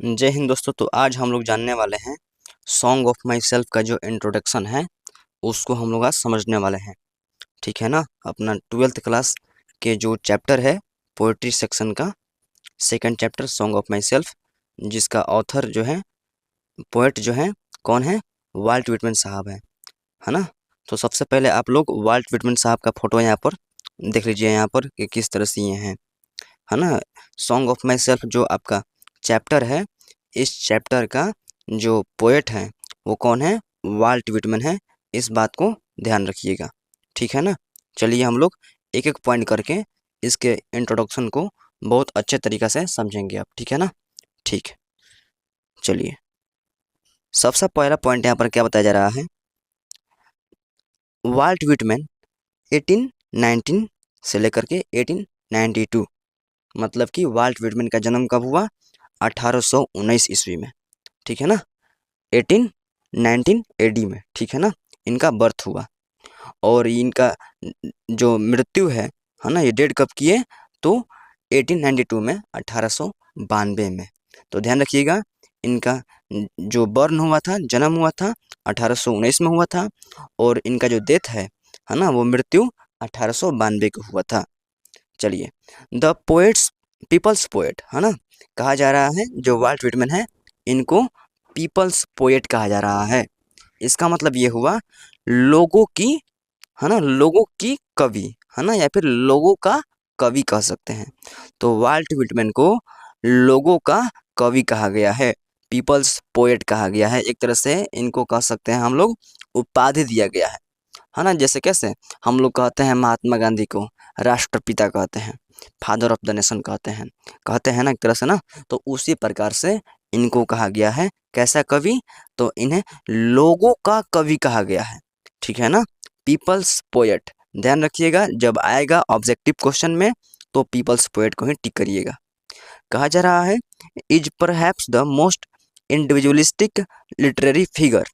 जय हिंद दोस्तों। तो आज हम लोग जानने वाले हैं सॉन्ग ऑफ माई सेल्फ का जो इंट्रोडक्शन है उसको हम लोग आज समझने वाले हैं। ठीक है ना। अपना 12th क्लास के जो चैप्टर है पोएट्री सेक्शन का second chapter song of my self, जिसका ऑथर जो है पोएट जो है कौन है, वाल्ट व्हिटमैन साहब है ना। तो सबसे पहले आप लोग वाल्ट व्हिटमैन साहब का फोटो यहाँ पर देख लीजिए, यहाँ पर कि किस तरह से ये हैं, है ना। सॉन्ग ऑफ माई सेल्फ जो आपका चैप्टर है, इस चैप्टर का जो पोएट है वो कौन है, वाल्ट व्हिटमैन है। इस बात को ध्यान रखिएगा, ठीक है ना। चलिए हम लोग एक एक पॉइंट करके इसके इंट्रोडक्शन को बहुत अच्छे तरीक़ा से समझेंगे आप, ठीक है ना। ठीक है, चलिए सबसे पहला पॉइंट यहाँ पर क्या बताया जा रहा है, वाल्ट व्हिटमैन 1819 से लेकर के 1892, मतलब कि वाल्ट व्हिटमैन का जन्म कब हुआ, 1819 ईस्वी में, ठीक है ना। 1819 एडी में, ठीक है ना, इनका बर्थ हुआ। और इनका जो मृत्यु है ना, ये डेट कब किए, तो 1892 में, 1892 में। तो ध्यान रखिएगा, इनका जो बर्न हुआ था, जन्म हुआ था 1819 में हुआ था, और इनका जो डेथ है ना, वो मृत्यु 1892 को हुआ था। चलिए, द पोएट्स पीपल्स पोएट, है ना, कहा जा रहा है जो वाल्ट व्हिटमैन है इनको पीपल्स पोएट कहा जा रहा है। इसका मतलब ये हुआ लोगों की, है ना, लोगों की कवि, है ना, या फिर लोगों का कवि कह सकते हैं। तो वाल्ट व्हिटमैन को लोगों का कवि कहा गया है, पीपल्स पोएट कहा गया है। एक तरह से इनको कह सकते हैं हम लोग उपाधि दिया गया है ना। जैसे कैसे हम लोग कहते हैं महात्मा गांधी को राष्ट्रपिता कहते हैं, फादर ऑफ द नेशन कहते हैं ना, एक तरह से ना। तो उसी प्रकार से इनको कहा गया है कैसा कवि, तो इन्हें लोगों का कवि कहा गया है, ठीक है ना, पीपल्स पोएट। ध्यान रखिएगा, जब आएगा ऑब्जेक्टिव क्वेश्चन में तो पीपल्स पोएट को ही टिक करिएगा। कहा जा रहा है is perhaps the most individualistic literary figure.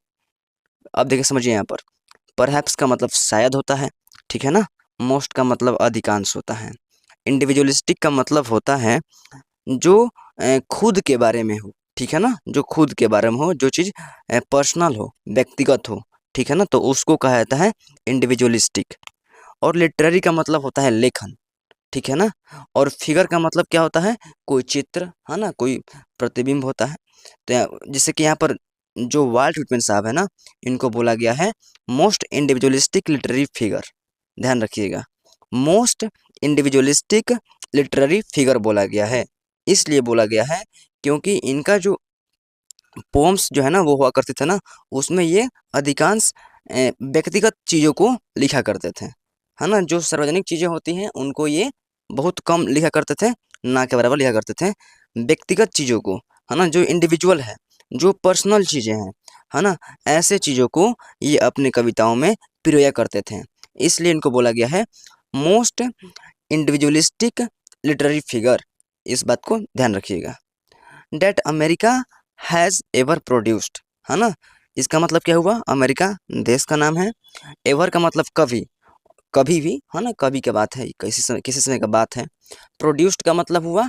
अब देखिए समझिए, यहाँ पर परहैप्स का मतलब शायद होता है, ठीक है ना। मोस्ट का मतलब अधिकांश होता है। इंडिविजुअलिस्टिक का मतलब होता है जो खुद के बारे में हो, ठीक है ना, जो खुद के बारे में हो, जो चीज़ पर्सनल हो, व्यक्तिगत हो, ठीक है ना, तो उसको कहा जाता है इंडिविजुअलिस्टिक। और लिटरेरी का मतलब होता है लेखन, ठीक है ना। और फिगर का मतलब क्या होता है, कोई चित्र, है ना, कोई प्रतिबिंब होता है। तो जैसे कि यहाँ पर जो वाल्ट व्हिटमैन साहब है ना, इनको बोला गया है मोस्ट इंडिविजुअलिस्टिक लिटरेरी फिगर। ध्यान रखिएगा, मोस्ट इंडिविजुअलिस्टिक लिटरेरी फिगर बोला गया है। इसलिए बोला गया है क्योंकि इनका जो पोम्स जो है ना वो हुआ करते थे ना, उसमें ये अधिकांश व्यक्तिगत चीज़ों को लिखा करते थे, है ना। जो सार्वजनिक चीज़ें होती हैं उनको ये बहुत कम लिखा करते थे, ना के बराबर लिखा करते थे। व्यक्तिगत चीज़ों को, है ना, जो इंडिविजुअल है, जो पर्सनल चीज़ें हैं, है ना, ऐसे चीज़ों को ये अपनी कविताओं में पिरोया करते थे। इसलिए इनको बोला गया है मोस्ट इंडिविजुअलिस्टिक लिटरेरी फिगर। इस बात को ध्यान रखिएगा। That America has ever produced, है ना। इसका मतलब क्या हुआ, अमेरिका देश का नाम है, एवर का मतलब कभी, कभी भी, है ना, कभी की बात है, किसी समय का बात है। प्रोड्यूस्ड का मतलब हुआ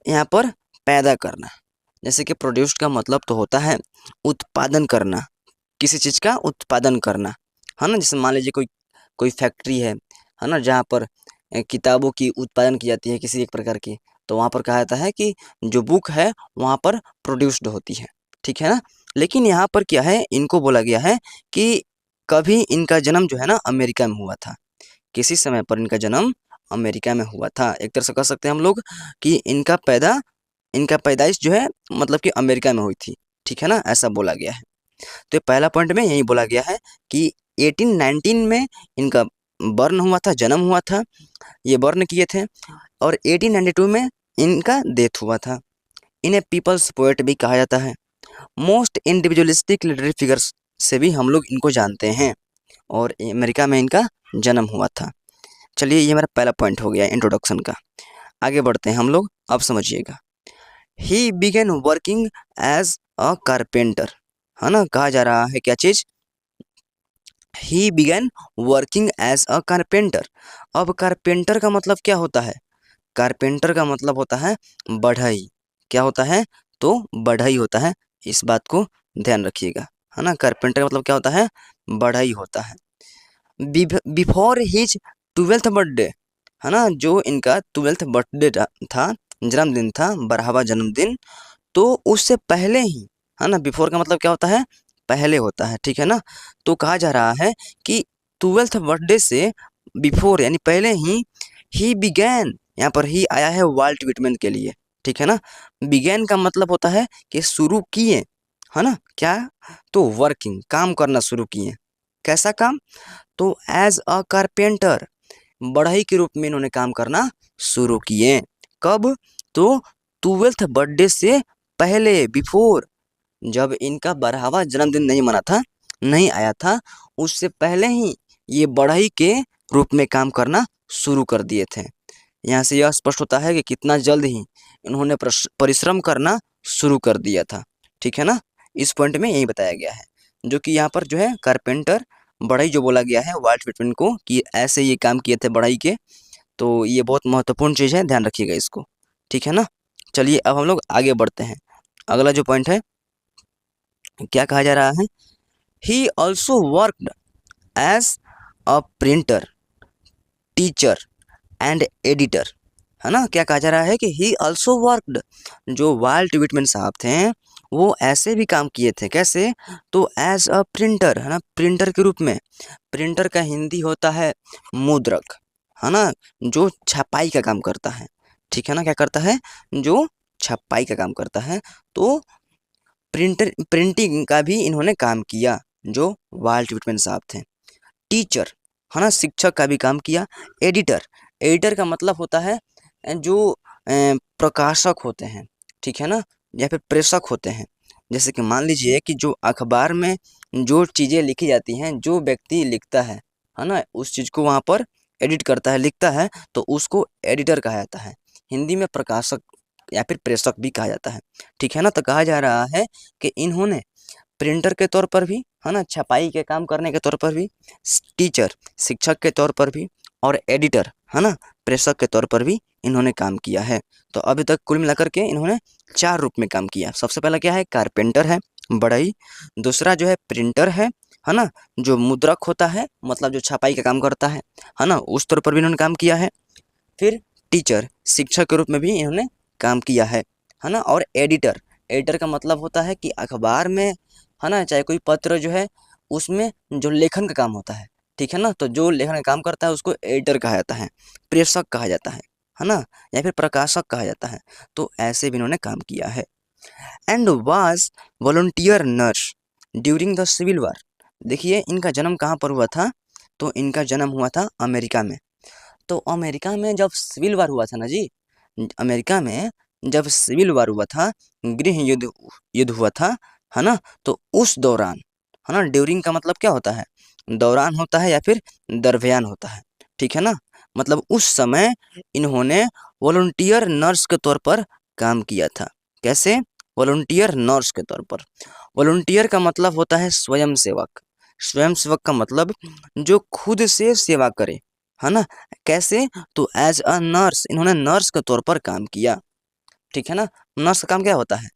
यहाँ पर पैदा करना। जैसे कि प्रोड्यूस्ड का मतलब तो होता है उत्पादन करना, किसी चीज़ का उत्पादन करना, है ना। जैसे मान लीजिए कोई कोई फैक्ट्री है ना, जहाँ पर किताबों की उत्पादन की जाती है किसी एक प्रकार की, तो वहाँ पर कहा जाता है कि जो बुक है वहाँ पर प्रोड्यूस्ड होती है, ठीक है ना। लेकिन यहाँ पर क्या है, इनको बोला गया है कि कभी इनका जन्म जो है ना अमेरिका में हुआ था, किसी समय पर इनका जन्म अमेरिका में हुआ था। एक तरह से कह सकते हैं हम लोग कि इनका पैदाइश जो है मतलब कि अमेरिका में हुई थी, ठीक है ना, ऐसा बोला गया है। तो पहला पॉइंट में यही बोला गया है कि 1819 में इनका बर्न हुआ था, जन्म हुआ था, ये बर्न किए थे, और 1892 में इनका डेथ हुआ था। इन्हें पीपल्स पोएट भी कहा जाता है। मोस्ट इंडिविजुअलिस्टिक लिटरेरी फिगर्स से भी हम लोग इनको जानते हैं, और अमेरिका में इनका जन्म हुआ था। चलिए, ये मेरा पहला पॉइंट हो गया इंट्रोडक्शन का। आगे बढ़ते हैं हम लोग, अब समझिएगा। He began working as a carpenter, है ना, कहा जा रहा है क्या चीज़, he began working as a carpenter. अब कारपेंटर का मतलब क्या होता है, कारपेंटर का मतलब होता है बढ़ई। क्या होता है, तो बढ़ई होता है, इस बात को ध्यान रखिएगा, है ना। कारपेंटर का मतलब क्या होता है, बढ़ई होता है। बिफोर हिज 12th बर्थडे, है ना, जो इनका 12th बर्थडे था, जन्मदिन था, 12वां जन्मदिन, तो उससे पहले ही, है ना, बिफोर का मतलब क्या होता है, पहले होता है, ठीक है ना। तो कहा जा रहा है कि 12th बर्थडे से बिफोर यानी पहले ही बिगैन, यहाँ पर ही आया है वाल्ट विटमैन के लिए, ठीक है ना। बिगैन का मतलब होता है कि शुरू किए, है ना, क्या, तो वर्किंग, काम करना शुरू किए। कैसा काम, तो एज अ कारपेंटर, बढ़ई के रूप में इन्होंने काम करना शुरू किए। कब, तो 12th बर्थडे से पहले, बिफोर, जब इनका 12वां जन्मदिन नहीं मना था, नहीं आया था, उससे पहले ही ये बढ़ई के रूप में काम करना शुरू कर दिए थे। यहाँ से यह स्पष्ट होता है कि कितना जल्द ही इन्होंने परिश्रम करना शुरू कर दिया था, ठीक है ना। इस पॉइंट में यही बताया गया है, जो कि यहाँ पर जो है कारपेंटर, बढ़ई जो बोला गया है वाल्ट विटमैन को कि ऐसे ये काम किए थे बढ़ई के, तो ये बहुत महत्वपूर्ण चीज़ है, ध्यान रखिएगा इसको, ठीक है ना। चलिए अब हम लोग आगे बढ़ते हैं। अगला जो पॉइंट है, क्या कहा जा रहा है, he also worked as a printer, teacher and editor, है ना। क्या कहा जा रहा है कि ही ऑल्सो वर्कड, जो वाल्ट विटमैन साहब थे वो ऐसे भी काम किए थे, कैसे, तो एज अ प्रिंटर, है ना, प्रिंटर के रूप में। प्रिंटर का हिंदी होता है मुद्रक, है ना, जो छपाई का काम करता है, ठीक है ना। क्या करता है, जो छपाई का काम करता है। तो प्रिंटिंग का भी इन्होंने काम किया, जो वाल्ट विटमैन साहब थे। टीचर, है ना, शिक्षक का भी काम किया। एडिटर, एडिटर का मतलब होता है जो प्रकाशक होते हैं, ठीक है ना, या फिर प्रेषक होते हैं। जैसे कि मान लीजिए कि जो अखबार में जो चीज़ें लिखी जाती हैं, जो व्यक्ति लिखता है ना, उस चीज़ को वहाँ पर एडिट करता है, लिखता है, तो उसको एडिटर कहा जाता है। हिंदी में प्रकाशक या फिर प्रेषक भी कहा जाता है, ठीक है ना। तो कहा जा रहा है कि इन्होंने प्रिंटर के तौर पर भी, है ना, छपाई के काम करने के तौर पर भी, टीचर, शिक्षक के तौर पर भी, और एडिटर, है ना, प्रेषक के तौर पर भी इन्होंने काम किया है। तो अभी तक कुल मिलाकर के इन्होंने 4 रूप में काम किया। सबसे पहला क्या है, कारपेंटर है, बढ़ई। दूसरा जो है प्रिंटर है ना, जो मुद्रक होता है, मतलब जो छपाई का काम करता है ना, उस तौर पर भी इन्होंने काम किया है। फिर टीचर, शिक्षक के रूप में भी इन्होंने काम किया है ना। और एडिटर, एडिटर का मतलब होता है कि अखबार में, है ना, चाहे कोई पत्र जो है उसमें जो लेखन का काम होता है, ठीक है ना, तो जो लेखन का काम करता है उसको एडिटर कहा जाता है, प्रेषक कहा जाता है ना, या फिर प्रकाशक कहा जाता है। तो ऐसे भी इन्होंने काम किया है। And was volunteer nurse during the civil war. देखिए इनका जन्म कहाँ पर हुआ था, तो इनका जन्म हुआ था अमेरिका में। तो अमेरिका में जब सिविल वार हुआ था ना जी, अमेरिका में जब सिविल वार हुआ था, गृह युद्ध युद्ध हुआ था, है ना, तो उस दौरान, है ना, ड्यूरिंग का मतलब क्या होता है, दौरान होता है या फिर दरमियान होता है, ठीक है ना। मतलब उस समय इन्होंने वॉलंटियर नर्स के तौर पर काम किया था। कैसे, वॉलंटियर नर्स के तौर पर। वॉलंटियर का मतलब होता है स्वयंसेवक। स्वयंसेवक का मतलब जो खुद से सेवा करे, है ना। कैसे, तो एज अ नर्स, इन्होंने नर्स के तौर पर काम किया, ठीक है ना। नर्स का काम क्या होता है,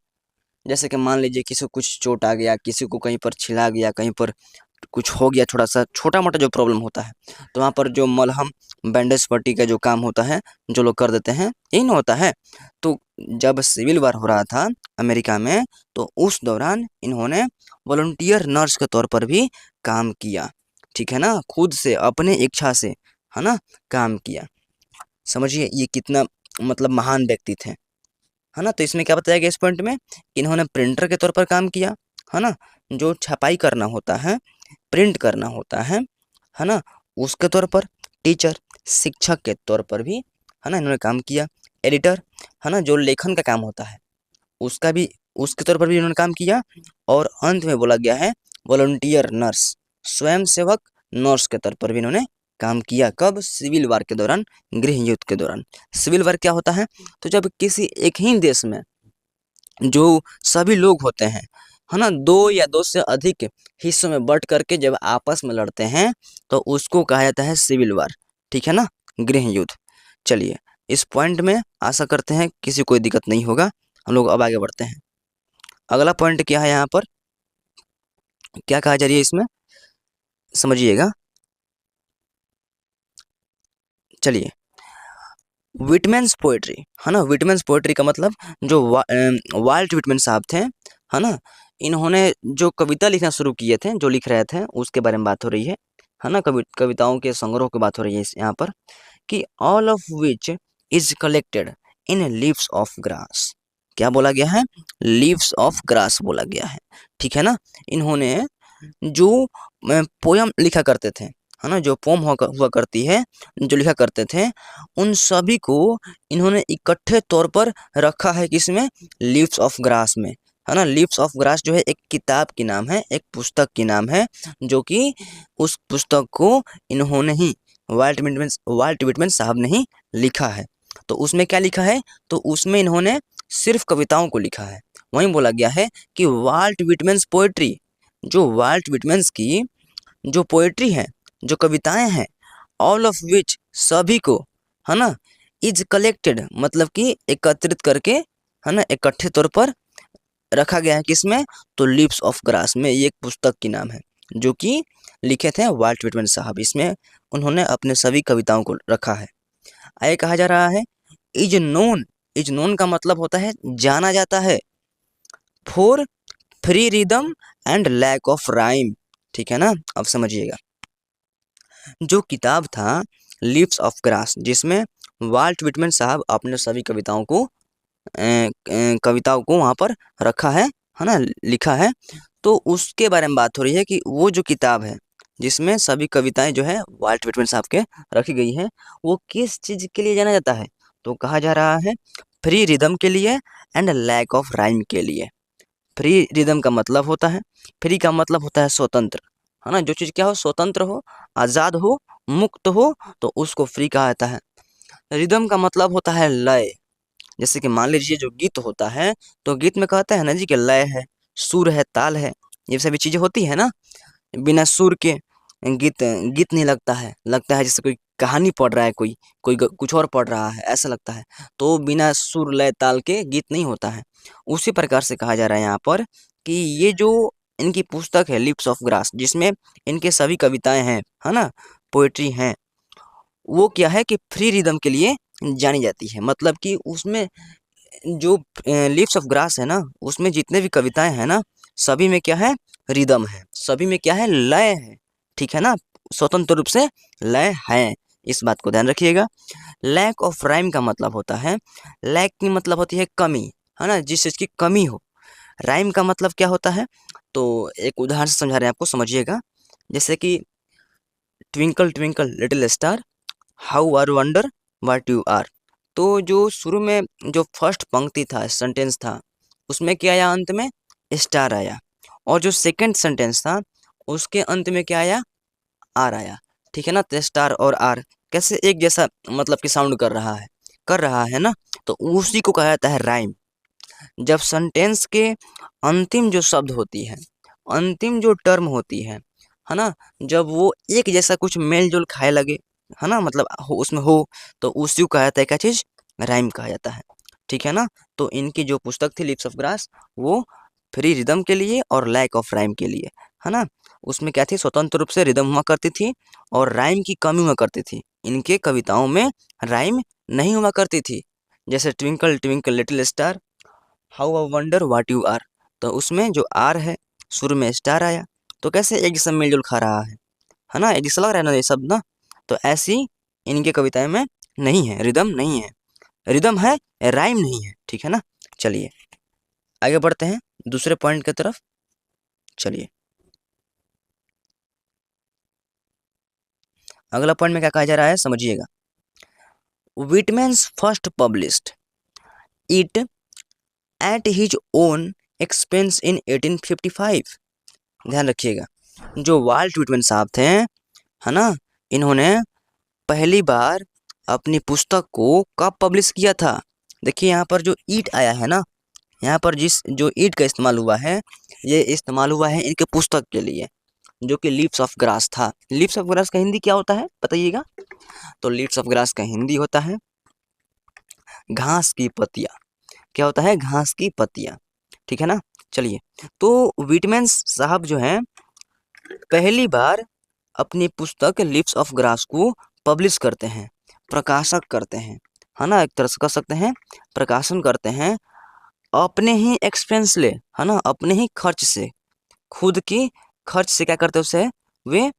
जैसे कि मान लीजिए किसी को कुछ चोट आ गया, किसी को कहीं पर छिला गया, कहीं पर कुछ हो गया, थोड़ा सा छोटा मोटा जो प्रॉब्लम होता है, तो वहाँ पर जो मलहम, बैंडेज पट्टी का जो काम होता है, जो लोग कर देते हैं, यही ना होता है। तो जब सिविल वार हो रहा था अमेरिका में, तो उस दौरान इन्होंने वॉलंटियर नर्स के तौर पर भी काम किया, ठीक है ना, खुद से अपने इच्छा से, है ना, काम किया। समझिए ये कितना मतलब महान व्यक्ति थे, है ना। तो इसमें क्या बताया गया इस पॉइंट में, इन्होंने प्रिंटर के तौर पर काम किया, है ना, जो छपाई करना होता है, प्रिंट करना होता है ना, उसके तौर पर। टीचर, शिक्षक के तौर पर भी, है ना, इन्होंने काम किया। एडिटर, है ना, जो लेखन का काम होता है, उसका भी, उसके तौर पर भी इन्होंने काम किया। और अंत में बोला गया है वॉलंटियर नर्स, स्वयंसेवक नर्स के तौर पर भी इन्होंने काम किया। कब, सिविल वार के दौरान, गृह युद्ध के दौरान। सिविल वार क्या होता है, तो जब किसी एक ही देश में जो सभी लोग होते हैं, है ना, 2 या 2 से अधिक हिस्सों में बट करके जब आपस में लड़ते हैं, तो उसको कहा जाता है सिविल वार, ठीक है ना, गृह युद्ध। चलिए इस पॉइंट में आशा करते हैं किसी कोई दिक्कत नहीं होगा। हम लोग अब आगे बढ़ते हैं। अगला पॉइंट क्या है, यहाँ पर क्या कहा जा रही है इसमें, समझिएगा। चलिए, विटमैन्स पोएट्री, है ना। विटमैन्स पोएट्री का मतलब जो वाल्ट विटमैन साहब थे, है ना, इन्होंने जो कविता लिखना शुरू किए थे, जो लिख रहे थे, उसके बारे में बात हो रही है ना। कविताओं के संग्रह की बात हो रही है यहाँ पर, कि all of which is collected in leaves of grass. क्या बोला गया है, लीव्स ऑफ ग्रास बोला गया है, ठीक है ना। इन्होंने जो पोयम लिखा करते थे, है ना, जो पोम हुआ करती है, जो लिखा करते थे, उन सभी को इन्होंने इकट्ठे तौर पर रखा है, किसमें, लीव्स ऑफ ग्रास में, है ना। लीव्स ऑफ ग्रास जो है एक किताब की नाम है, एक पुस्तक की नाम है, जो कि उस पुस्तक को इन्होंने ही वाल्ट विटमैन साहब ने ही लिखा है। तो उसमें क्या लिखा है, तो उसमें इन्होंने सिर्फ कविताओं को लिखा है। वहीं बोला गया है कि वाल्ट विटमैन्स पोएट्री, जो वाल्ट विटमैन्स की जो पोएट्री है, जो कविताएं हैं, ऑल ऑफ विच सभी को, है ना, इज कलेक्टेड मतलब कि एकत्रित करके, है ना, इकट्ठे तौर पर रखा गया है, किसमें, तो लीव्स ऑफ ग्रास में। ये एक पुस्तक की नाम है, जो कि लिखे थे वाल्ट विटमैन साहब। इसमें उन्होंने अपने सभी कविताओं को रखा है। आगे कहा जा रहा है, इज नोन। इज नोन का मतलब होता है जाना जाता है, for free rhythm and lack of rhyme, ठीक है ना। अब समझिएगा, जो किताब था लीव्स ऑफ ग्रास, जिसमें वाल्ट विटमैन साहब अपने सभी कविताओं को वहाँ पर रखा है ना, लिखा है, तो उसके बारे में बात हो रही है कि वो जो किताब है, जिसमें सभी कविताएं जो है वाल्ट विटमैन साहब के रखी गई है, वो किस चीज़ के लिए जाना जाता है, तो कहा जा रहा है फ्री रिदम के लिए एंड लैक ऑफ राइम के लिए। फ्री रिदम का मतलब होता है, फ्री का मतलब होता है स्वतंत्र, है ना। जो चीज़ क्या हो, स्वतंत्र हो, आज़ाद हो, मुक्त हो, तो उसको फ्री कहा जाता है। रिदम का मतलब होता है लय। जैसे कि मान लीजिए जो गीत होता है, तो गीत में कहते हैं ना जी कि लय है, सुर है, ताल है, ये सभी चीज़ें होती है ना। बिना सुर के गीत गीत नहीं लगता है, लगता है जैसे कोई कहानी पढ़ रहा है, कुछ और पढ़ रहा है, ऐसा लगता है। तो बिना सुर लय ताल के गीत नहीं होता है। उसी प्रकार से कहा जा रहा है यहाँ पर कि ये जो इनकी पुस्तक है लिप्स ऑफ ग्रास, जिसमें इनके सभी कविताएं हैं, है ना, पोएट्री हैं, वो क्या है कि फ्री रिदम के लिए जानी जाती है। मतलब कि उसमें जो लिप्स ऑफ ग्रास है ना, उसमें जितने भी कविताएं हैं ना, सभी में क्या है, रिदम है, सभी में क्या है, लय है, ठीक है ना, स्वतंत्र रूप से लय है। इस बात को ध्यान रखिएगा। लैक ऑफ राइम का मतलब होता है, लैक की मतलब होती है कमी, है ना, जिस चीज़ की कमी हो। राइम का मतलब क्या होता है, तो एक उदाहरण से समझा रहे हैं आपको, समझिएगा। जैसे कि twinkle twinkle little star, how are wonder what you are. तो जो शुरू में जो फर्स्ट पंक्ति था, सेंटेंस था, उसमें क्या आया, अंत में स्टार आया। और जो सेकंड सेंटेंस था, उसके अंत में क्या आया, आर आया, ठीक है ना। तो स्टार और आर कैसे एक जैसा मतलब कि साउंड कर रहा है ना, तो उसी को कहा जाता है राइम। जब सेंटेंस के अंतिम जो शब्द होती है, अंतिम जो टर्म होती है ना, जब वो एक जैसा कुछ मेल जोल खाए लगे, है ना, मतलब उसमें हो, तो उसी को कहा जाता है क्या चीज़, राइम कहा जाता है, ठीक है ना। तो इनकी जो पुस्तक थी लिप्स ऑफ ग्रास, वो फ्री रिदम के लिए और लैक ऑफ राइम के लिए, है ना। उसमें क्या थी, स्वतंत्र रूप से रिदम हुआ करती थी और राइम की कमी हुआ करती थी। इनके कविताओं में राइम नहीं हुआ करती थी। जैसे twinkle twinkle little star, how I wonder what you are, तो उसमें जो आर है, शुरू में स्टार आया, तो कैसे एक जैसा मिलजुल खा रहा है ना, एक जैसा लग रहा है ना ये शब्द ना। तो ऐसी इनकी कविताएं में नहीं है, रिदम नहीं है, रिदम है, राइम नहीं है, ठीक है ना। चलिए आगे बढ़ते हैं दूसरे पॉइंट की तरफ। चलिए, अगला पॉइंट में क्या कहा जा रहा है, समझिएगा। Whitman's first published it at his own expense in 1855। ध्यान रखिएगा, जो वाल्ट विटमैन साहब थे, है ना, इन्होंने पहली बार अपनी पुस्तक को कब पब्लिश किया था। देखिए यहाँ पर जो ईट आया है ना, यहाँ पर जिस जो ईट का इस्तेमाल हुआ है, ये इस्तेमाल हुआ है इनके पुस्तक के लिए, जो कि लीव्स ऑफ ग्रास था। लीव्स ऑफ ग्रास का हिंदी क्या होता है बताइएगा। तो लीव्स ऑफ ग्रास का हिंदी होता है घास की पत्तियाँ। क्या होता है, घास की पत्तियाँ, ठीक है ना। चलिए, तो व्हिटमैन साहब जो हैं पहली बार अपनी पुस्तक लिप्स ऑफ ग्रास को पब्लिश करते हैं, प्रकाशक करते हैं, है ना, एक तरह से कह सकते हैं प्रकाशन करते हैं अपने ही एक्सपेंस ले, है ना, अपने ही खर्च से, खुद की खर्च से क्या करते हैं उसे, वे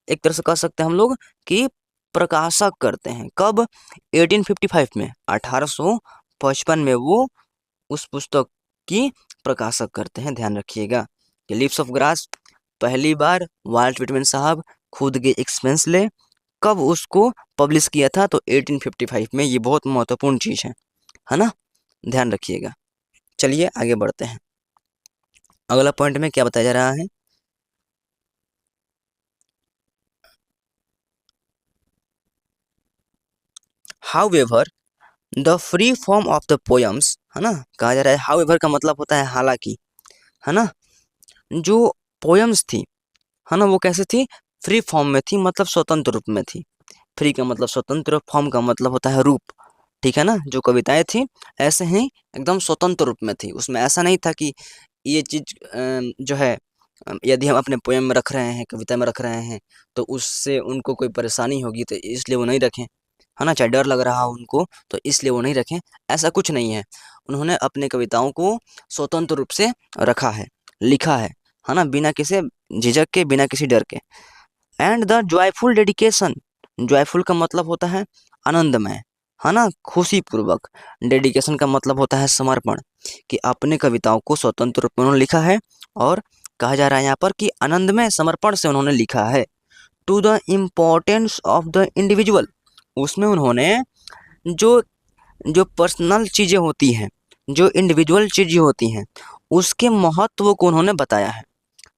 एक तरह से कह सकते हैं हम लोग कि प्रकाशक करते हैं। कब? 1855 में, 1855 में वो उस पुस्तक की प्रकाशक करते हैं। ध्यान रखिएगा कि लिप्स ऑफ ग्रास पहली बार वाल्ट व्हिटमैन साहब खुद के एक्सपेंस ले कब उसको पब्लिश किया था, तो 1855 में। ये बहुत महत्वपूर्ण चीज़ है ना, ध्यान रखिएगा। चलिए आगे बढ़ते हैं। अगला पॉइंट में क्या बताया जा रहा है, however the free form of the poems, है ना, कहा जा रहा है हाउएवर का मतलब होता है हालांकि, है ना, जो पोयम्स थी, है ना, वो कैसे थी, फ्री फॉर्म में थी, मतलब स्वतंत्र रूप में थी। फ्री का मतलब स्वतंत्र, फॉर्म का मतलब होता है रूप, ठीक है ना। जो कविताएं थी ऐसे ही एकदम स्वतंत्र रूप में थी, उसमें ऐसा नहीं था कि ये चीज जो है यदि हम अपने पोयम में रख रहे हैं, कविता में रख रहे हैं, तो उससे उनको कोई परेशानी होगी तो इसलिए वो नहीं रखें, है ना, चाहे डर लग रहा हो उनको तो इसलिए वो नहीं रखें, ऐसा कुछ नहीं है। उन्होंने अपने कविताओं को स्वतंत्र रूप से रखा है, लिखा है ना, बिना किसी झिझक के, बिना किसी डर के। And the joyful dedication, joyful का मतलब होता है आनंदमय, है ना, खुशी पूर्वक। डेडिकेशन का मतलब होता है समर्पण, कि अपने कविताओं को स्वतंत्र रूप में उन्होंने लिखा है, और कहा जा रहा है यहाँ पर कि आनंदमय समर्पण से उन्होंने लिखा है। To the importance of the individual, उसमें उन्होंने जो जो पर्सनल चीज़ें होती हैं, जो इंडिविजुअल चीज़ें होती हैं, उसके महत्व को उन्होंने बताया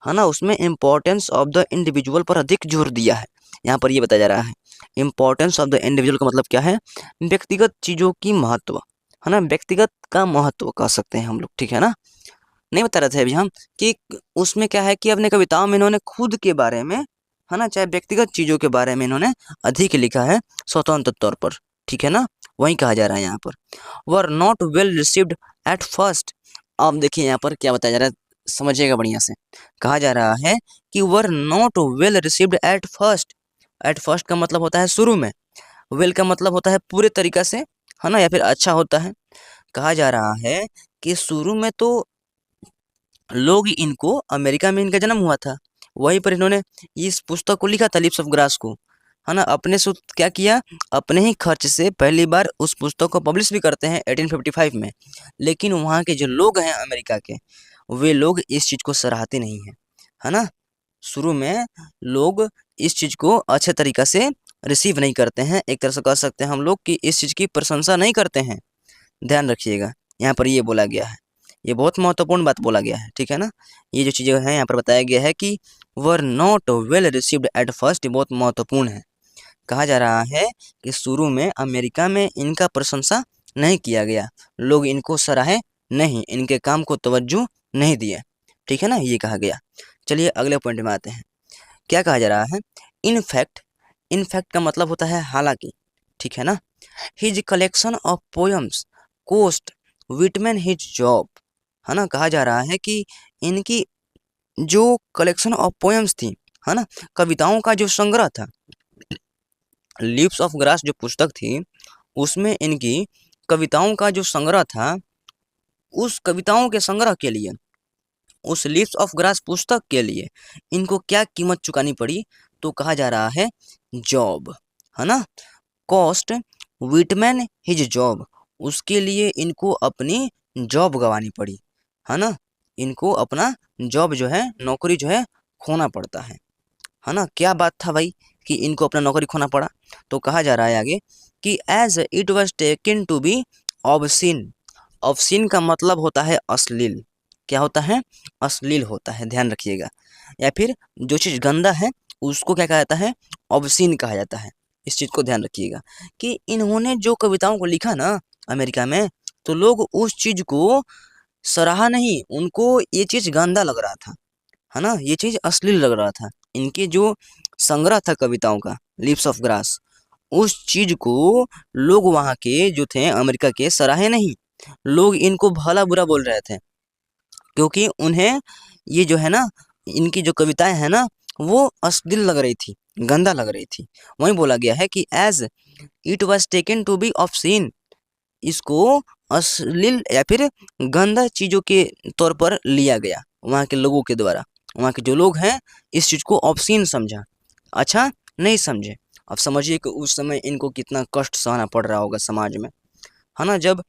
है ना, उसमें इम्पोर्टेंस ऑफ द इंडिविजुअल पर अधिक जोर दिया है। यहाँ पर ये बताया जा रहा है इम्पोर्टेंस ऑफ द इंडिविजुअल का मतलब क्या है, व्यक्तिगत चीज़ों की महत्व, है ना, व्यक्तिगत का महत्व कह सकते हैं हम लोग, ठीक है ना। नहीं बता रहे थे अभी हम कि उसमें क्या है कि अपने कविताओं में इन्होंने खुद के बारे में, है ना, चाहे व्यक्तिगत चीज़ों के बारे में इन्होंने अधिक लिखा है स्वतंत्र तौर पर, ठीक है ना। वही कहा जा रहा है यहाँ पर, were not well received at first. अब देखिए यहाँ पर क्या बताया जा रहा है, समझिएगा बढ़िया से। कहा जा रहा है कि were not well received at first. At first का मतलब होता है शुरू में, वेल का मतलब होता है पूरे तरीका से, है ना, या फिर अच्छा होता है। कहा जा रहा है कि शुरू में तो लोग इनको, अमेरिका में इनका जन्म हुआ था, वहीं पर इन्होंने इस पुस्तक को लिखा था, लिप्स ऑफ ग्रास को, है ना, अपने से क्या किया, अपने ही खर्च से पहली बार उस पुस्तक को पब्लिश भी करते हैं 1855 में। लेकिन वहाँ के जो लोग हैं अमेरिका के, वे लोग इस चीज़ को सराहते नहीं हैं, है ना। शुरू में लोग इस चीज़ को अच्छे तरीक़ा से रिसीव नहीं करते हैं, एक तरह से कह सकते हैं हम लोग कि इस चीज़ की प्रशंसा नहीं करते हैं। ध्यान रखिएगा, यहाँ पर ये बोला गया है, ये बहुत महत्वपूर्ण बात बोला गया है, ठीक है ना। ये जो चीज़ें हैं यहाँ पर बताया गया है कि were not well received at first, बहुत महत्वपूर्ण है। कहा जा रहा है कि शुरू में अमेरिका में इनका प्रशंसा नहीं किया गया, लोग इनको सराहे नहीं, इनके काम को तवज्जो नहीं दिए, ठीक है ना, ये कहा गया। चलिए अगले पॉइंट में आते हैं। क्या कहा जा रहा है, इनफैक्ट, इनफैक्ट का मतलब होता है हालांकि, ठीक है ना। His collection of poems cost Whitman his job, है ना। कहा जा रहा है कि इनकी जो कलेक्शन ऑफ पोयम्स थी, है ना, कविताओं का जो संग्रह था, लिप्स ऑफ ग्रास जो पुस्तक थी उसमें इनकी कविताओं का जो संग्रह था, उस कविताओं के संग्रह के लिए, उस लिप्स ऑफ ग्रास पुस्तक के लिए इनको क्या कीमत चुकानी पड़ी, तो कहा जा रहा है जॉब, है ना, कॉस्ट विटमैन हिज जॉब, उसके लिए इनको अपनी जॉब गंवानी पड़ी, है ना, इनको अपना जॉब जो है, नौकरी जो है, खोना पड़ता है ना। क्या बात था भाई कि इनको अपना नौकरी खोना पड़ा, तो कहा जा रहा है आगे कि as it was taken to be obscene. Obscene का मतलब होता है अश्लील, क्या होता है, अश्लील होता है, ध्यान रखिएगा। या फिर जो चीज़ गंदा है उसको क्या कहा जाता है, ऑब्सीन कहा जाता है। इस चीज़ को ध्यान रखिएगा कि इन्होंने जो कविताओं को लिखा ना अमेरिका में, तो लोग उस चीज़ को सराहा नहीं, उनको ये चीज़ गंदा लग रहा था, है ना, ये चीज़ अश्लील लग रहा था। इनके जो संग्रह था कविताओं का, लिप्स ऑफ ग्रास, उस चीज़ को लोग वहाँ के जो थे अमेरिका के सराहे नहीं, लोग इनको भला बुरा बोल रहे थे। क्योंकि उन्हें ये जो है ना, इनकी जो कविताएं हैं ना, वो अश्लील लग रही थी, गंदा लग रही थी। वहीं बोला गया है कि as it was taken to be obscene, इसको अश्लील या फिर गंदा चीज़ों के तौर पर लिया गया वहाँ के लोगों के द्वारा। वहाँ के जो लोग हैं इस चीज़ को ऑब्सीन समझा, अच्छा नहीं समझे। अब समझिए कि उस समय इनको कितना कष्ट सहना पड़ रहा होगा समाज में, है ना। जब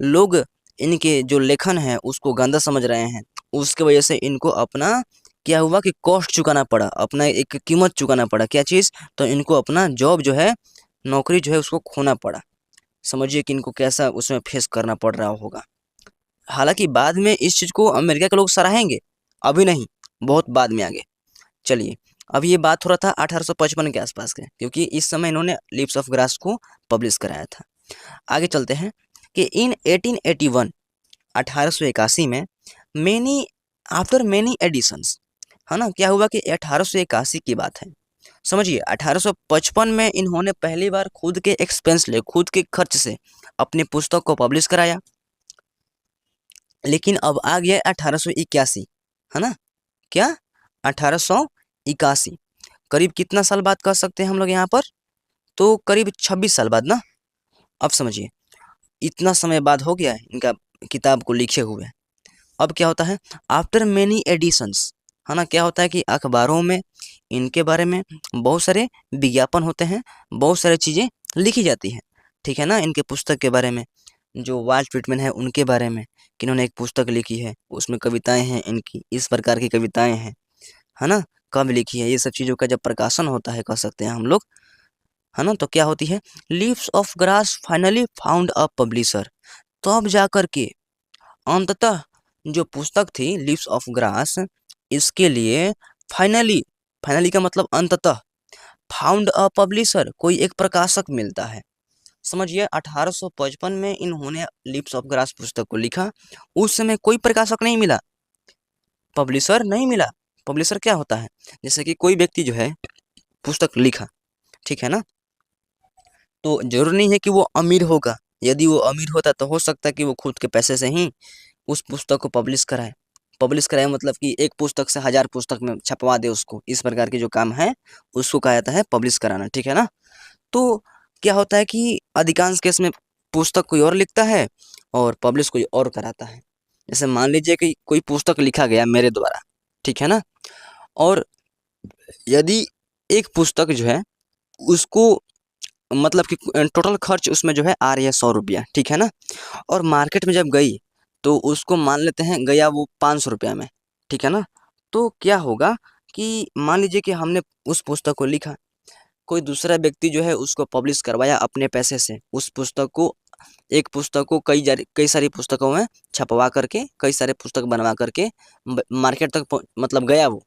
लोग इनके जो लेखन है उसको गंदा समझ रहे हैं, उसके वजह से इनको अपना क्या हुआ कि कॉस्ट चुकाना पड़ा, अपना एक कीमत चुकाना पड़ा। क्या चीज़? तो इनको अपना जॉब जो है, नौकरी जो है उसको खोना पड़ा। समझिए कि इनको कैसा उसमें फेस करना पड़ रहा होगा। हालांकि बाद में इस चीज़ को अमेरिका के लोग सराहेंगे, अभी नहीं, बहुत बाद में आगे। चलिए, अब ये बात हो रहा था 1855 के आसपास के, क्योंकि इस समय इन्होंने लिप्स ऑफ ग्रास को पब्लिश कराया था। आगे चलते हैं कि इन 1881 1881 में मैनी आफ्टर मैनी एडिशंस, है ना, क्या हुआ कि 1881 की बात है। समझिए 1855 में इन्होंने पहली बार खुद के एक्सपेंस ले, खुद के खर्च से अपनी पुस्तक को पब्लिश कराया। लेकिन अब आ गया 1881, है ना, क्या 1881, करीब कितना साल बाद कह सकते हैं हम लोग यहाँ पर? तो करीब 26 साल बाद ना। अब समझिए इतना समय बाद हो गया है इनका किताब को लिखे हुए। अब क्या होता है, आफ्टर मेनी एडिशंस, है ना, क्या होता है कि अखबारों में इनके बारे में बहुत सारे विज्ञापन होते हैं, बहुत सारी चीज़ें लिखी जाती हैं, ठीक है ना। इनके पुस्तक के बारे में, जो वाल्ट व्हिटमैन है उनके बारे में, कि इन्होंने एक पुस्तक लिखी है, उसमें कविताएं हैं इनकी, इस प्रकार की कविताएं हैं, है ना, कब लिखी है, ये सब चीज़ों का जब प्रकाशन होता है कह सकते हैं हम लोग, है ना, तो क्या होती है, leaves of grass finally found a publisher. तो अब जाकर के अंततः जो पुस्तक थी लीव्स ऑफ ग्रास, इसके लिए फाइनली, फाइनली का मतलब अंततः, फाउंड अ पब्लिशर, कोई एक प्रकाशक मिलता है। समझिए 1855 में इन्होंने लिप्स ऑफ ग्रास पुस्तक को लिखा, उस समय कोई प्रकाशक नहीं मिला, पब्लिशर नहीं मिला। पब्लिशर क्या होता है, जैसे कि कोई व्यक्ति जो है पुस्तक लिखा, ठीक है ना, तो जरूर नहीं है कि वो अमीर होगा। यदि वो अमीर होता तो हो सकता है कि वो खुद के पैसे से ही उस पुस्तक को पब्लिश कराए। पब्लिश कराए मतलब कि एक पुस्तक से 1000 पुस्तक में छपवा दे उसको, इस प्रकार के जो काम है उसको कहा जाता है पब्लिश कराना, ठीक है ना। तो क्या होता है कि अधिकांश केस में पुस्तक कोई और लिखता है और पब्लिश कोई और कराता है। जैसे मान लीजिए कि कोई पुस्तक लिखा गया मेरे द्वारा, ठीक है ना, और यदि एक पुस्तक जो है उसको मतलब कि टोटल खर्च उसमें जो है आ रही है 100 रुपया, ठीक है ना, और मार्केट में जब गई तो उसको मान लेते हैं गया वो 500 रुपया में, ठीक है ना। तो क्या होगा कि मान लीजिए कि हमने उस पुस्तक को लिखा, कोई दूसरा व्यक्ति जो है उसको पब्लिश करवाया अपने पैसे से, उस पुस्तक को, एक पुस्तक को कई सारी पुस्तकों में छपवा करके, कई सारे पुस्तक बनवा करके मार्केट तक मतलब गया वो,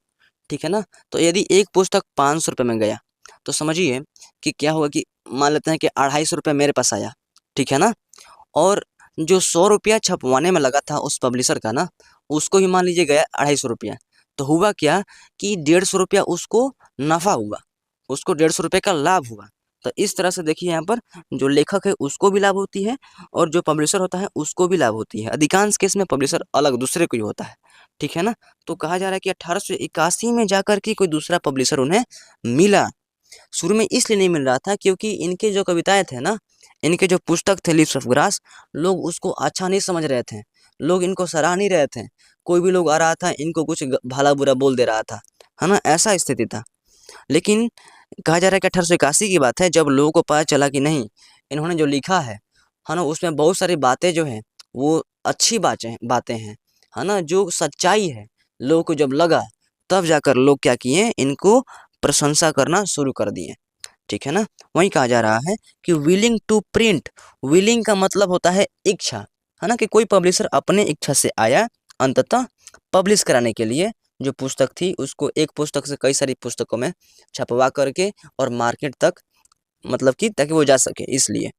ठीक है ना। तो यदि एक पुस्तक 500 रुपये में गया तो समझिए कि क्या हुआ कि मान लेते हैं कि 250 रुपये मेरे पास आया, ठीक है ना, और जो 100 रुपया छपवाने में लगा था उस पब्लिशर का ना, उसको ही मान लीजिए गया 250 रुपया। तो हुआ क्या कि 150 रुपया उसको नफ़ा हुआ, उसको 150 रुपये का लाभ हुआ। तो इस तरह से देखिए यहाँ पर जो लेखक है उसको भी लाभ होती है और जो पब्लिशर होता है उसको भी लाभ होती है। अधिकांश केस में पब्लिशर अलग दूसरे को ही होता है, ठीक है ना। तो कहा जा रहा है कि 1881 में जाकर के कोई दूसरा पब्लिशर उन्हें मिला। शुरू में इसलिए नहीं मिल रहा था क्योंकि इनके जो कविताएं थे ना, इनके जो पुस्तक थे लिप्स ऑफ ग्रास, लोग उसको अच्छा नहीं समझ रहे थे, लोग इनको सराह नहीं रहे थे। कोई भी लोग आ रहा था इनको कुछ भला बुरा बोल दे रहा था, है ना, ऐसा स्थिति था। लेकिन कहा जा रहा है कि 1881 की बात है जब लोगों को पता चला कि नहीं, इन्होंने जो लिखा है ना, उसमें बहुत सारी बातें जो हैं वो अच्छी बातें बातें हैं, है ना, जो सच्चाई है, लोगों को जब लगा तब जाकर लोग क्या किए, इनको प्रशंसा करना शुरू कर दिए, ठीक है ना। वहीं कहा जा रहा है कि विलिंग टू प्रिंट, विलिंग का मतलब होता है इच्छा, है ना, कि कोई पब्लिशर अपने इच्छा से आया अंततः पब्लिश कराने के लिए, जो पुस्तक थी उसको एक पुस्तक से कई सारी पुस्तकों में छपवा करके और मार्केट तक, मतलब कि ताकि वो जा सके इसलिए,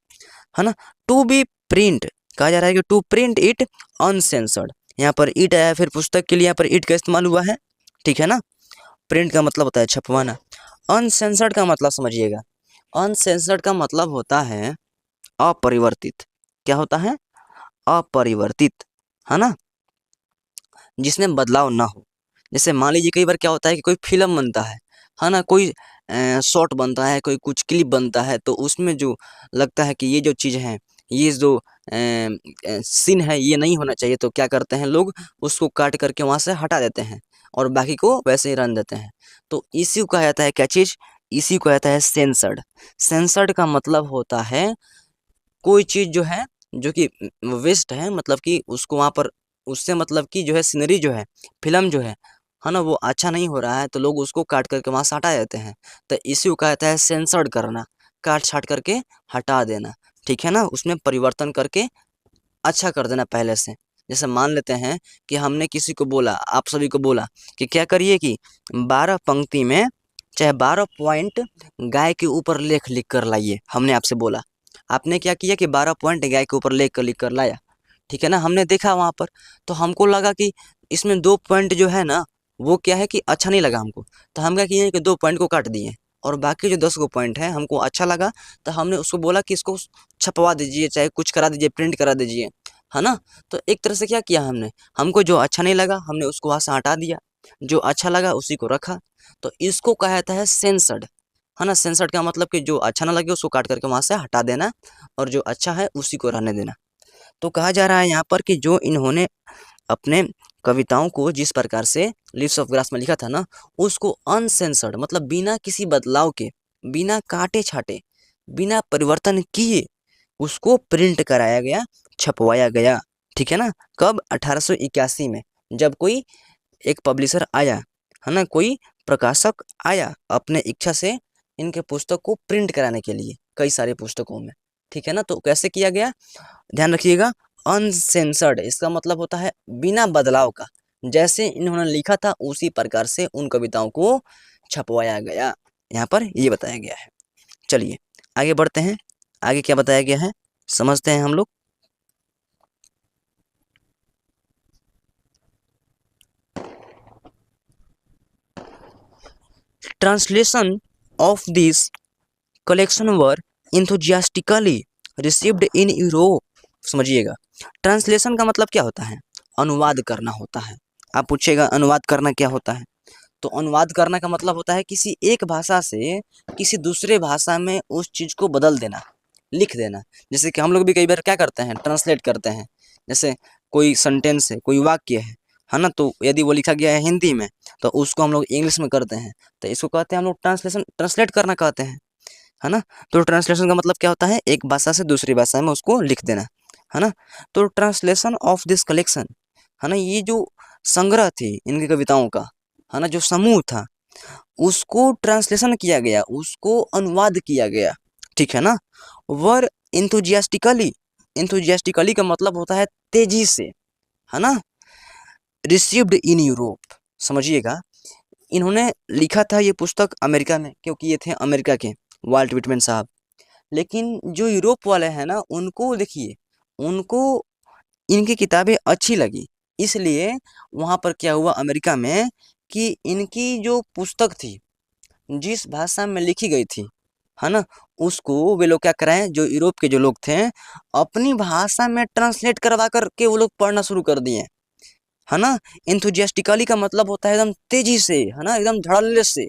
है ना। टू बी प्रिंट, कहा जा रहा है कि टू प्रिंट इट अनसेंसर्ड, यहाँ पर इट आया, फिर पुस्तक के लिए यहाँ पर इट का इस्तेमाल हुआ है, ठीक है ना। प्रिंट का मतलब होता है छपवाना, अनसेंसर्ड का मतलब समझिएगा, अनसेंसर्ड का मतलब होता है अपरिवर्तित। क्या होता है? अपरिवर्तित, है ना। जिसमें बदलाव ना हो। जैसे मान लीजिए कई बार क्या होता है कि कोई फ़िल्म बनता है ना? कोई शॉट बनता है, कोई कुछ क्लिप बनता है, तो उसमें जो लगता है कि ये जो चीज़ है, ये जो सीन है, ये नहीं होना चाहिए, तो क्या करते हैं लोग, उसको काट करके वहाँ से हटा देते हैं और बाकी को वैसे ही रहने देते हैं। तो इसी को कहा जाता है क्या चीज़? इसी को कहता है सेंसर्ड। सेंसर्ड का मतलब होता है कोई चीज़ जो है, जो कि वेस्ट है, मतलब कि उसको वहाँ पर उससे मतलब कि जो है सीनरी जो है, फ़िल्म जो है ना? वो अच्छा नहीं हो रहा है, तो लोग उसको काट करके वहाँ से हटा देते हैं। तो इसी को कहता है सेंसर्ड करना, काट-छाँट करके हटा देना, ठीक है ना? उसमें परिवर्तन करके अच्छा कर देना पहले से। जैसे मान लेते हैं कि हमने किसी को बोला, आप सभी को बोला कि क्या करिए कि 12 पंक्ति में चाहे 12 पॉइंट गाय के ऊपर लेख लिख कर लाइए, हमने आपसे बोला। आपने क्या किया कि 12 पॉइंट गाय के ऊपर लेख लिख कर लाया, ठीक है ना? हमने देखा वहाँ पर, तो हमको लगा कि इसमें 2 पॉइंट जो है ना, वो क्या है कि अच्छा नहीं लगा हमको। तो हम क्या किए कि 2 पॉइंट को काट दिए और बाकी जो 10 गो पॉइंट हैं हमको अच्छा लगा, तो हमने उसको बोला कि इसको छपवा दीजिए, चाहे कुछ करा दीजिए, प्रिंट करा दीजिए, है ना? तो एक तरह से क्या किया हमने, हमको जो अच्छा नहीं लगा हमने उसको वहाँ से हटा दिया, जो अच्छा लगा उसी को रखा। तो इसको कहा जाता है सेंसर्ड, है ना? सेंसर्ड का मतलब कि जो अच्छा ना लगे उसको काट करके वहाँ से हटा देना और जो अच्छा है उसी को रहने देना। तो कहा जा रहा है यहाँ पर कि जो इन्होंने अपने कविताओं को जिस प्रकार से लीव्स ऑफ ग्रास में लिखा था ना, उसको अनसेंसर्ड मतलब बिना किसी बदलाव के, बिना काटे-छाटे, बिना परिवर्तन किए उसको प्रिंट कराया गया, छपवाया गया, ठीक है ना? कब? 1881 में, जब कोई एक पब्लिशर आया, है ना? कोई प्रकाशक आया अपने इच्छा से इनके पुस्तक को प्रिंट कराने के लिए, कई सारे पुस्तकों में, ठीक है ना? तो कैसे किया गया? ध्यान रखिएगा, अनसेंसर्ड इसका मतलब होता है बिना बदलाव का, जैसे इन्होंने लिखा था उसी प्रकार से उन कविताओं को छपवाया गया, यहाँ पर ये बताया गया है। चलिए आगे बढ़ते हैं, आगे क्या बताया गया है समझते हैं हम लोग। Translation of this collection were enthusiastically received in Europe. समझिएगा, ट्रांसलेशन का मतलब क्या होता है? अनुवाद करना होता है। आप पूछिएगा अनुवाद करना क्या होता है? तो अनुवाद करना का मतलब होता है किसी एक भाषा से किसी दूसरे भाषा में उस चीज़ को बदल देना, लिख देना। जैसे कि हम लोग भी कई बार क्या करते हैं, ट्रांसलेट करते हैं। जैसे कोई सेंटेंस है, कोई वाक्य है ना? तो यदि वो लिखा गया है हिंदी में, तो उसको हम लोग इंग्लिश में करते हैं, तो इसको कहते हैं हम लोग ट्रांसलेशन, ट्रांसलेट करना कहते हैं, है ना? तो ट्रांसलेशन का मतलब क्या होता है? एक भाषा से दूसरी भाषा में उसको लिख देना, है ना? तो ट्रांसलेशन ऑफ दिस कलेक्शन, है ना? ये जो संग्रह थी इनकी कविताओं का, है ना? जो समूह था, उसको ट्रांसलेशन किया गया, उसको अनुवाद किया गया, ठीक है ना? वर एंथुजियास्टिकली, एंथुजियास्टिकली का मतलब होता है तेजी से, है ना? रिसीव्ड इन यूरोप, समझिएगा, इन्होंने लिखा था ये पुस्तक अमेरिका में, क्योंकि ये थे अमेरिका के वाल्ट व्हिटमैन साहब। लेकिन जो यूरोप वाले हैं ना, उनको देखिए, उनको इनकी किताबें अच्छी लगी, इसलिए वहाँ पर क्या हुआ अमेरिका में कि इनकी जो पुस्तक थी, जिस भाषा में लिखी गई थी, है ना? उसको वे लोग क्या कराएँ, जो यूरोप के जो लोग थे, अपनी भाषा में ट्रांसलेट करवा कर के वो लोग पढ़ना शुरू कर दिए, है ना? एंथुसियास्टिकली का मतलब होता है एकदम तेज़ी से, है ना? एकदम धड़ल्ले से,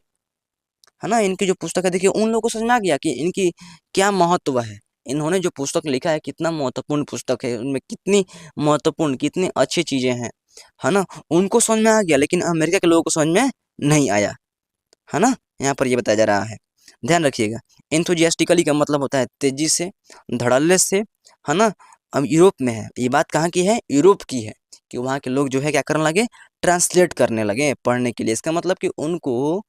है ना? इनकी जो पुस्तक है देखिए उन लोगों को समझ में आ गया कि इनकी क्या महत्व है। इन्होंने जो पुस्तक लिखा है कितना महत्वपूर्ण पुस्तक है, उनमें कितनी महत्वपूर्ण, कितनी अच्छी चीज़ें हैं, है ना? उनको समझ में आ गया, लेकिन अमेरिका के लोगों को समझ में नहीं आया, है ना? यहाँ पर ये बताया जा रहा है, ध्यान रखिएगा। एंथुसियास्टिकली का मतलब होता है तेज़ी से, धड़ल्ले से, है ना? अब यूरोप में है, ये बात कहाँ की है? यूरोप की है, कि वहाँ के लोग जो है क्या करने लगे? ट्रांसलेट करने लगे पढ़ने के लिए। इसका मतलब कि उनको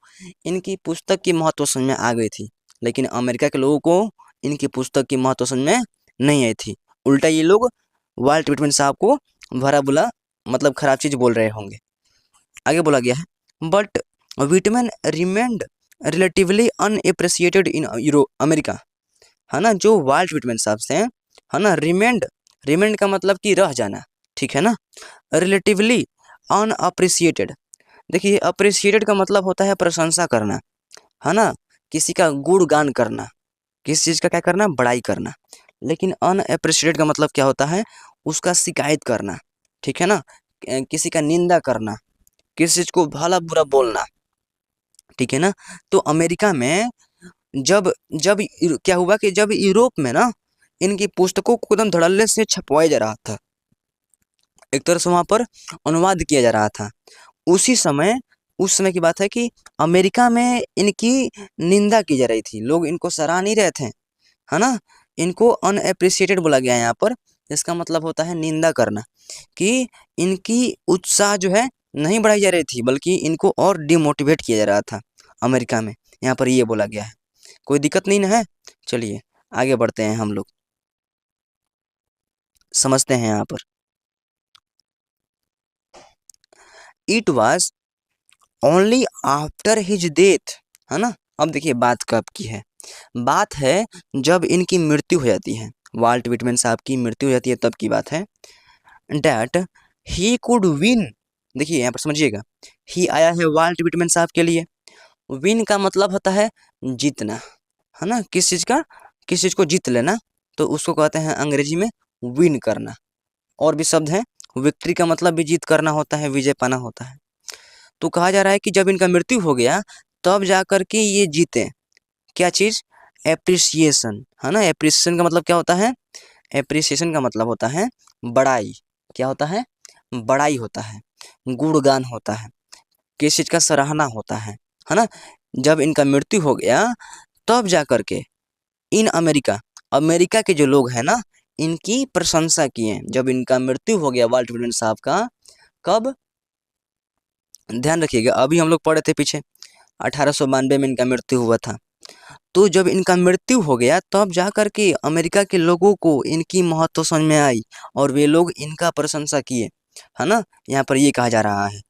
इनकी पुस्तक की महत्व समझ में आ गई थी, लेकिन अमेरिका के लोगों को इनकी पुस्तक की महत्व समझ में नहीं आई थी। उल्टा ये लोग वाल्ट व्हिटमैन साहब को भला-बुरा मतलब खराब चीज़ बोल रहे होंगे। आगे बोला गया है, but Whitman remained relatively unappreciated in America, है ना? जो वाल्ट व्हिटमैन साहब से, है ना? रिमेन्ड, रिमेन्ड का मतलब कि रह जाना, ठीक है ना? रिलेटिवली अनअप्रिसिएटेड, देखिए अप्रिसिएटेड का मतलब होता है प्रशंसा करना, है ना? किसी का गुणगान करना, किसी चीज़ का क्या करना? बड़ाई करना। लेकिन अनएप्रिसिएटेड का मतलब क्या होता है? उसका शिकायत करना, ठीक है ना? किसी का निंदा करना, किसी चीज को भला बुरा बोलना, ठीक है ना। तो अमेरिका में जब जब क्या हुआ कि जब यूरोप में ना इनकी पुस्तकों को एकदम धड़ल्ले से छपवाया जा रहा था, एक तरह से वहां पर अनुवाद किया जा रहा था, उसी समय उस समय की बात है कि अमेरिका में इनकी निंदा की जा रही थी, लोग इनको सराह नहीं रहे थे, है ना। इनको अनएप्रिसिएटेड बोला गया है यहाँ पर, इसका मतलब होता है निंदा करना, कि इनकी उत्साह जो है नहीं बढ़ाई जा रही थी, बल्कि इनको और डिमोटिवेट किया जा रहा था अमेरिका में, यहाँ पर ये बोला गया है। कोई दिक्कत नहीं ना है। चलिए आगे बढ़ते हैं, हम लोग समझते हैं यहाँ पर। It was only after his death, है ना। अब देखिए बात कब की है, बात है जब इनकी मृत्यु हो जाती है, वाल्ट विटमैन साहब की मृत्यु हो जाती है, तब की बात है। डैट ही कुड विन, देखिए यहाँ पर समझिएगा, ही आया है वाल्ट विटमैन साहब के लिए, विन का मतलब होता है जीतना, है ना, किस चीज को जीत लेना, तो उसको कहते हैं अंग्रेजी में विन करना। और भी शब्द है, विक्ट्री का मतलब भी जीत करना होता है, विजय पाना होता है। तो कहा जा रहा है कि जब इनका मृत्यु हो गया तब जाकर के ये जीते, क्या चीज, एप्रिसिएशन, है ना। एप्रिसिएशन का मतलब क्या होता है, एप्रिसिएशन का मतलब होता है बड़ाई, क्या होता है, बड़ाई होता है, गुणगान होता है, किस चीज का सराहना होता है ना। जब इनका मृत्यु हो गया तब जाकर के इन अमेरिका के जो लोग हैं ना, इनकी प्रशंसा किए, जब इनका मृत्यु हो गया वाल्ट विटमैन साहब का, कब, ध्यान रखिएगा, अभी हम लोग पढ़े थे पीछे 1892 में इनका मृत्यु हुआ था। तो जब इनका मृत्यु हो गया तब जाकर के अमेरिका के लोगों को इनकी महत्व समझ में आई और वे लोग इनका प्रशंसा किए, है ना। यहाँ पर ये कहा जा रहा है,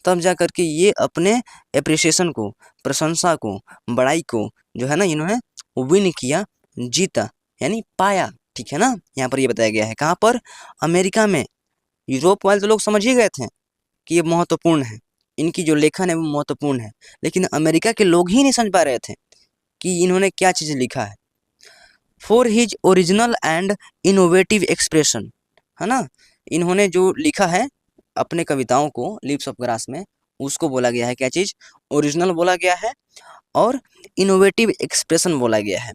तब जाकर के ये अपने एप्रिसिएशन को, प्रशंसा को, बड़ाई को जो है ना, इन्होंने विन किया, जीता, यानी पाया, ठीक है ना। यहाँ पर ये बताया गया है, कहाँ पर, अमेरिका में। यूरोप वाले तो लोग समझ ही गए थे कि ये महत्वपूर्ण है, इनकी जो लेखन है वो महत्वपूर्ण है, लेकिन अमेरिका के लोग ही नहीं समझ पा रहे थे कि इन्होंने क्या चीज़ लिखा है। For his original and innovative expression, है ना, इन्होंने जो लिखा है अपने कविताओं को लिप्स ऑफ ग्रास में, उसको बोला गया है क्या चीज़, ओरिजिनल बोला गया है, और इनोवेटिव एक्सप्रेशन बोला गया है।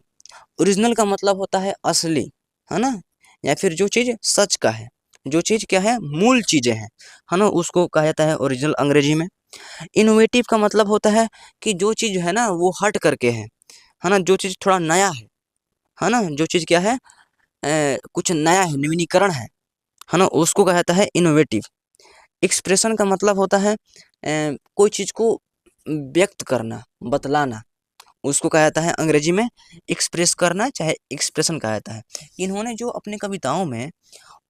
ओरिजिनल का मतलब होता है असली, है ना, या फिर जो चीज़ सच का है, जो चीज़ क्या है, मूल चीज़ें हैं, है ना, उसको कहा जाता है ओरिजिनल अंग्रेजी में। इनोवेटिव का मतलब होता है कि जो चीज़ है ना वो हट करके है ना, जो चीज़ थोड़ा नया है ना, जो चीज़ क्या है, कुछ नया है, नवीनीकरण है ना, उसको कहा जाता है इनोवेटिव। एक्सप्रेशन का मतलब होता है कोई चीज़ को व्यक्त करना, बतलाना, उसको कहा जाता है अंग्रेजी में एक्सप्रेस करना, चाहे एक्सप्रेशन कहा जाता है। इन्होंने जो अपने कविताओं में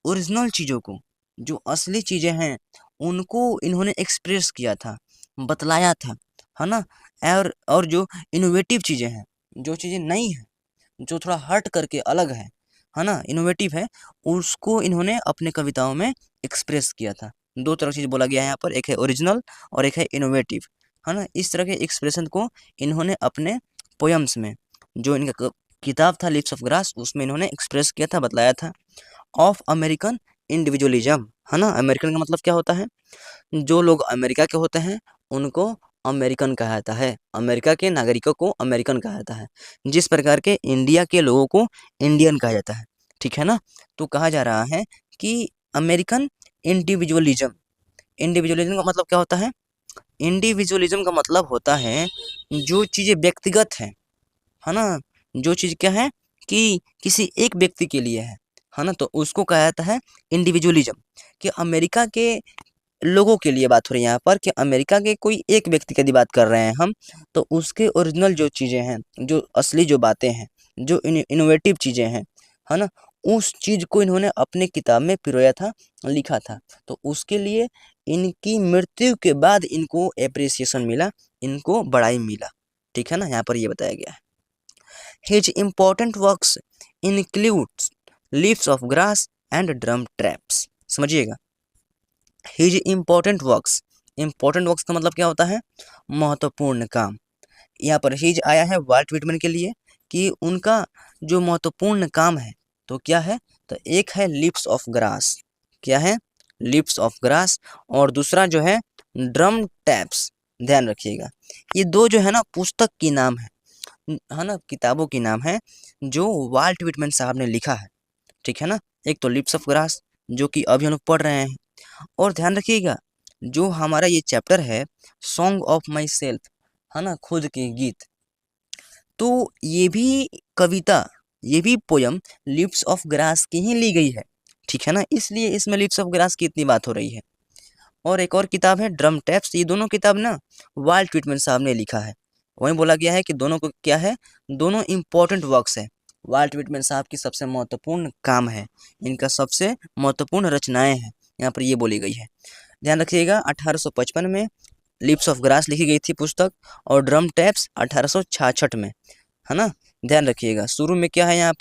ओरिजिनल चीज़ों को, जो असली चीज़ें हैं, उनको इन्होंने एक्सप्रेस किया था, बतलाया था, है ना। और जो इनोवेटिव चीज़ें हैं, जो चीज़ें नई हैं, जो थोड़ा हट करके अलग है ना, इनोवेटिव है, उसको इन्होंने अपने कविताओं में एक्सप्रेस किया था। दो तरह की चीज़ बोला गया है यहाँ पर, एक है ओरिजिनल और एक है इनोवेटिव, है ना। इस तरह के एक्सप्रेशन को इन्होंने अपने पोयम्स में, जो इनका किताब था लिप्स ऑफ ग्रास, उसमें इन्होंने एक्सप्रेस किया था, बतलाया था। ऑफ अमेरिकन इंडिविजुअलिज्म, है ना, अमेरिकन का मतलब क्या होता है, जो लोग अमेरिका के होते हैं उनको अमेरिकन कहा जाता है, अमेरिका के नागरिकों को अमेरिकन कहा जाता है, जिस प्रकार के इंडिया के लोगों को इंडियन कहा जाता है, ठीक है ना। तो कहा जा रहा है कि अमेरिकन इंडिविजुअलिज्म, इंडिविजुअलिज्म का मतलब क्या होता है, इंडिविजुअलिज्म का मतलब होता है जो चीज़ें व्यक्तिगत है ना, जो चीज़ क्या है कि किसी एक व्यक्ति के लिए है ना, तो उसको कहा जाता है इंडिविजुअलिज्म। कि अमेरिका के लोगों के लिए बात हो रही है यहाँ पर, कि अमेरिका के कोई एक व्यक्ति की यदि बात कर रहे हैं हम, तो उसके ओरिजिनल जो चीज़ें हैं, जो असली जो बातें हैं, जो इनोवेटिव चीज़ें है ना, उस चीज़ को इन्होंने अपने किताब में पिरोया था, लिखा था। तो उसके लिए इनकी मृत्यु के बाद इनको एप्रिसिएशन मिला, इनको बड़ाई मिला, ठीक है ना, यहाँ पर ये बताया गया है। His important works includes leaves of grass and drum traps, समझिएगा, हिज इम्पोर्टेंट वर्क्स का मतलब क्या होता है, महत्वपूर्ण काम। यहाँ पर हिज आया है वाल्ट विटमैन के लिए, कि उनका जो महत्वपूर्ण काम है, तो क्या है, तो एक है लिप्स ऑफ ग्रास, क्या है, लिप्स ऑफ ग्रास, और दूसरा जो है ड्रम टैप्स। ध्यान रखिएगा, ये दो जो है ना पुस्तक की नाम है ना, किताबों की नाम है जो वाल्ट व्हिटमैन साहब ने लिखा है। ठीक है ना, एक तो लिप्स ऑफ ग्रास जो कि अभी हम लोग पढ़ रहे हैं, और ध्यान रखिएगा जो हमारा ये चैप्टर है सॉन्ग ऑफ माई सेल्फ, है ना, खुद के गीत, तो ये भी कविता, ये भी पोयम लिप्स ऑफ ग्रास की ही ली गई है। ठीक है ना, इसलिए इसमें लिप्स ऑफ ग्रास की इतनी बात हो रही है। और एक और किताब है ड्रम टैप्स, ये दोनों किताब ना वाल्ट व्हिटमैन साहब ने लिखा है। वहीं बोला गया है कि दोनों को क्या है, दोनों इम्पोर्टेंट वर्क्स है, वाल्ट व्हिटमैन साहब की सबसे महत्वपूर्ण काम है, इनका सबसे महत्वपूर्ण रचनाएं हैं, यहाँ पर ये बोली गई है। ध्यान रखिएगा 1855 में लिप्स ऑफ ग्रास लिखी गई थी पुस्तक, और ड्रम टैप्स 1866 में, है ना। ध्यान रखिएगा शुरू में क्या है, यहाँ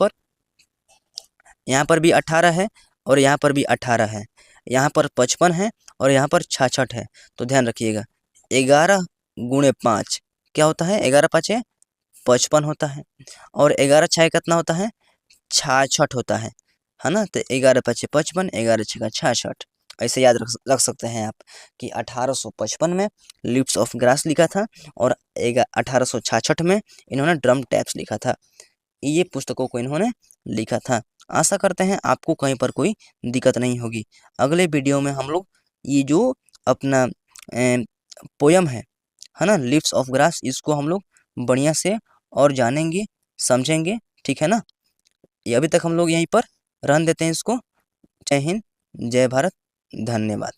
पर भी 18 है, और यहाँ पर भी 18 है, यहाँ पर 55 है, और यहाँ पर 66 है। तो ध्यान रखिएगा 11 गुणे 5 क्या होता है, 11 पाँचे 55 होता है, और 11 छः कितना होता है, 66 होता है ना। तो 11 पाँचे 55, 11 छः 66, ऐसे याद रख सकते हैं आप कि 1855 में लिप्स ऑफ ग्रास लिखा था, और 1866 में इन्होंने ड्रम टैप्स लिखा था। ये पुस्तकों को इन्होंने लिखा था। आशा करते हैं आपको कहीं पर कोई दिक्कत नहीं होगी। अगले वीडियो में हम लोग ये जो अपना पोयम है ना, लिप्स ऑफ ग्रास, इसको हम लोग बढ़िया से और जानेंगे, समझेंगे। ठीक है ना, ये अभी तक हम लोग यहीं पर रहने देते हैं इसको। जय हिंद, जय भारत, धन्यवाद।